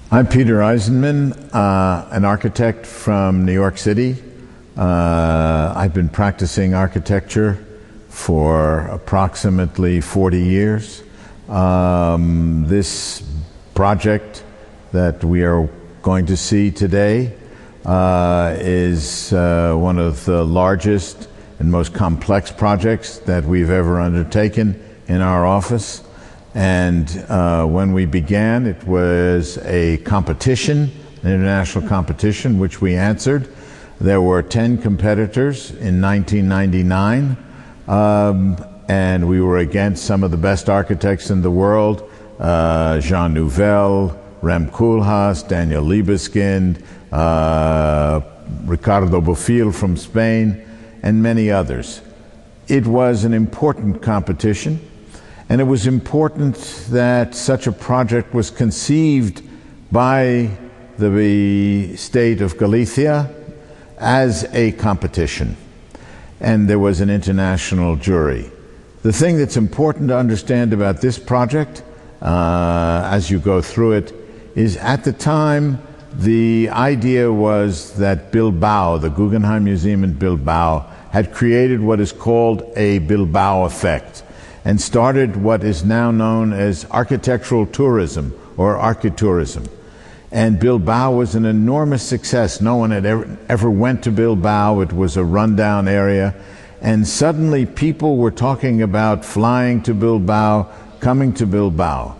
I'm Peter Eisenman, an architect from New York City. I've been practicing architecture for approximately 40 years. This project that we are going to see today is one of the largest and most complex projects that we've ever undertaken in our office. And when we began, it was a competition, an international competition, which we answered. There were 10 competitors in 1999, and we were against some of the best architects in the world, Jean Nouvel, Rem Koolhaas, Daniel Libeskind, Ricardo Bofill from Spain, and many others. It was an important competition. And it was important that such a project was conceived by the state of Galicia as a competition. And there was an international jury. The thing that's important to understand about this project, as you go through it, is at the time, the idea was that Bilbao, the Guggenheim Museum in Bilbao, had created what is called a Bilbao effect, and started what is now known as architectural tourism or architourism. And Bilbao was an enormous success. No one had ever went to Bilbao. It was a rundown area. And suddenly people were talking about flying to Bilbao, coming to Bilbao.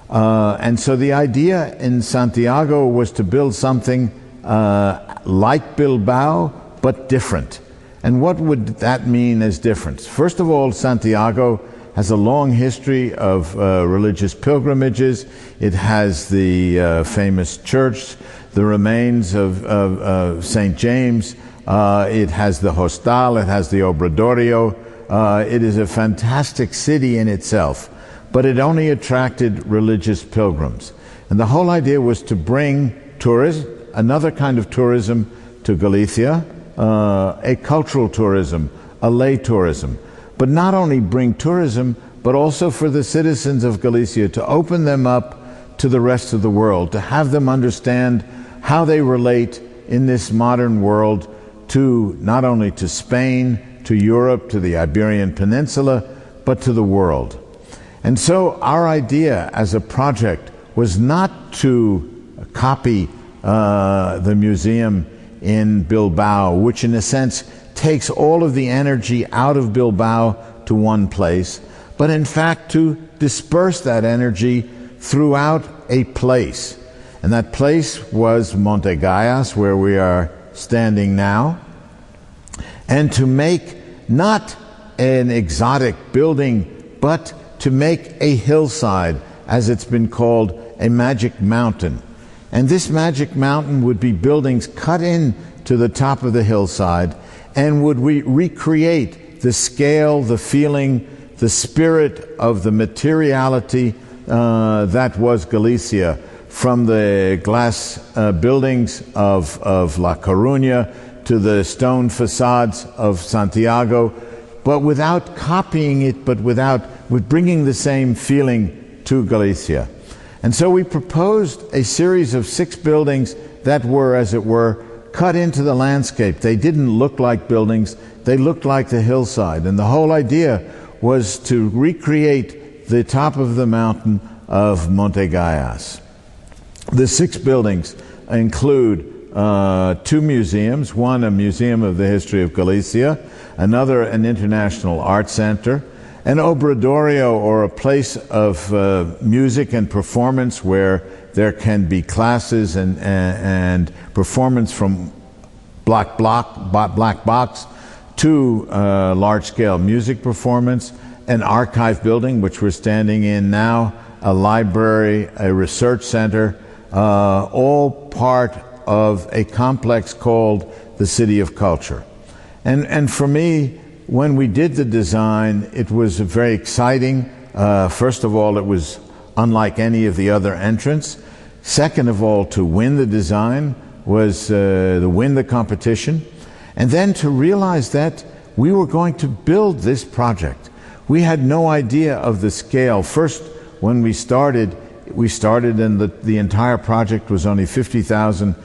And so the idea in Santiago was to build something like Bilbao, but different. And what would that mean as difference? First of all, Santiago has a long history of religious pilgrimages. It has the famous church, the remains of St. James. It has the Hostal, it has the Obradorio. It is a fantastic city in itself, but it only attracted religious pilgrims. And the whole idea was to bring tourism, another kind of tourism to Galicia, a cultural tourism, a lay tourism. But not only bring tourism, but also for the citizens of Galicia to open them up to the rest of the world, to have them understand how they relate in this modern world to not only to Spain, to Europe, to the Iberian Peninsula, but to the world. And so our idea as a project was not to copy the museum in Bilbao, which in a sense takes all of the energy out of Bilbao to one place, but in fact to disperse that energy throughout a place. And that place was Montegayas, where we are standing now, and to make not an exotic building, but to make a hillside, as it's been called, a magic mountain. And this magic mountain would be buildings cut in to the top of the hillside, and would we recreate the scale, the feeling, the spirit of the materiality that was Galicia, from the glass buildings of La Coruña to the stone facades of Santiago, but without copying it, but with bringing the same feeling to Galicia. And so we proposed a series of 6 buildings that were, as it were, cut into the landscape. They didn't look like buildings, they looked like the hillside. And the whole idea was to recreate the top of the mountain of Montegayas. The 6 buildings include 2 museums, one a museum of the history of Galicia, another an international art center, an obradorio, or a place of music and performance where there can be classes and performance from black box to large-scale music performance, an archive building, which we're standing in now, a library, a research center, all part of a complex called the City of Culture. And for me, when we did the design, it was very exciting. First of all, it was unlike any of the other entrants. Second of all, to win the design was to win the competition. And then to realize that we were going to build this project. We had no idea of the scale. First, when we started, we started, and the entire project was only 50,000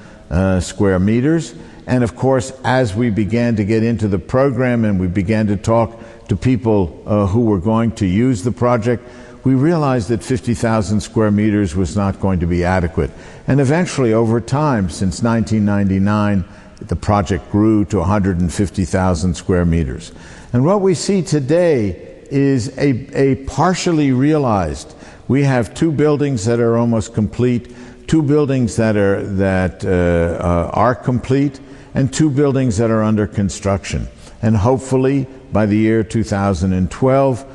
square meters. And of course, as we began to get into the program and we began to talk to people who were going to use the project, we realized that 50,000 square meters was not going to be adequate. And eventually, over time, since 1999, the project grew to 150,000 square meters. And what we see today is a partially realized. We have 2 buildings that are almost complete, 2 buildings that are complete, and 2 buildings that are under construction. And hopefully, by the year 2012,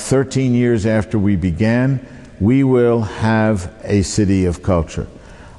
13 years after we began, we will have a city of culture.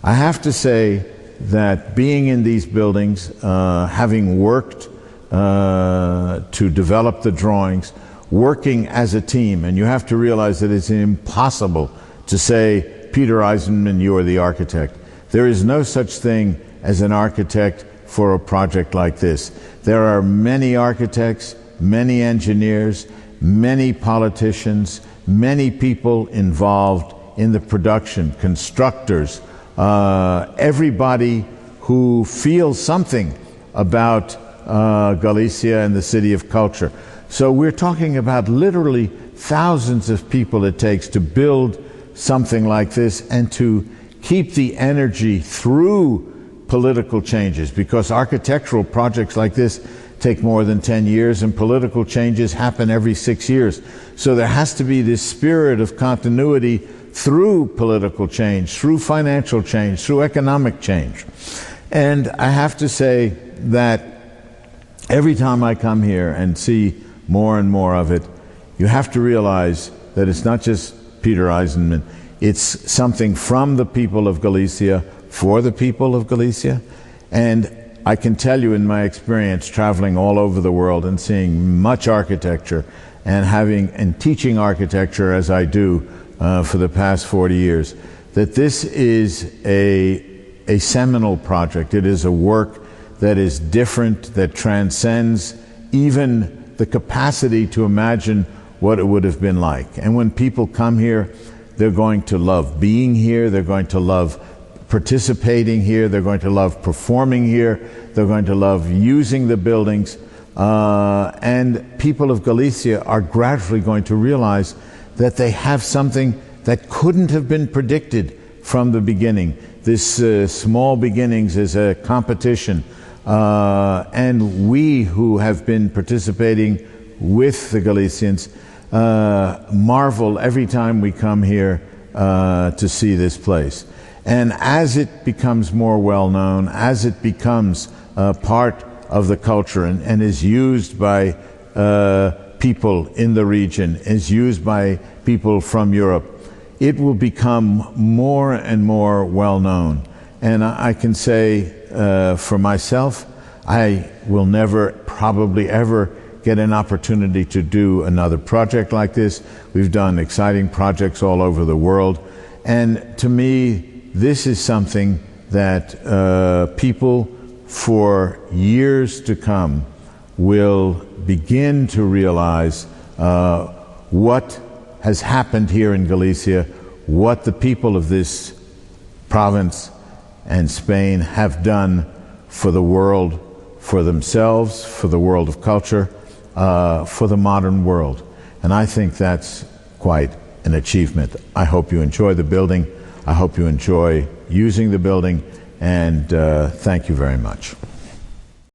I have to say that being in these buildings, having worked to develop the drawings, working as a team, and you have to realize that it's impossible to say, Peter Eisenman, you are the architect. There is no such thing as an architect for a project like this. There are many architects, many engineers, many politicians, many people involved in the production, constructors, everybody who feels something about Galicia and the city of culture. So we're talking about literally thousands of people it takes to build something like this and to keep the energy through political changes, because architectural projects like this take more than 10 years and political changes happen every 6 years. So there has to be this spirit of continuity through political change, through financial change, through economic change. And I have to say that every time I come here and see more and more of it, you have to realize that it's not just Peter Eisenman, it's something from the people of Galicia, for the people of Galicia. And I can tell you in my experience traveling all over the world and seeing much architecture and teaching architecture as I do for the past 40 years, that this is a seminal project. It is a work that is different, that transcends even the capacity to imagine what it would have been like. And when people come here, they're going to love being here, they're going to love participating here, they're going to love performing here, they're going to love using the buildings, and people of Galicia are gradually going to realize that they have something that couldn't have been predicted from the beginning. This small beginnings is a competition, and we who have been participating with the Galicians marvel every time we come here to see this place. And as it becomes more well known, as it becomes part of the culture and is used by people in the region, is used by people from Europe, it will become more and more well known. And I can say for myself, I will never, probably ever, get an opportunity to do another project like this. We've done exciting projects all over the world. And to me, this is something that people for years to come will begin to realize what has happened here in Galicia, what the people of this province and Spain have done for the world, for themselves, for the world of culture, for the modern world. And I think that's quite an achievement. I hope you enjoy the building. I hope you enjoy using the building, and thank you very much.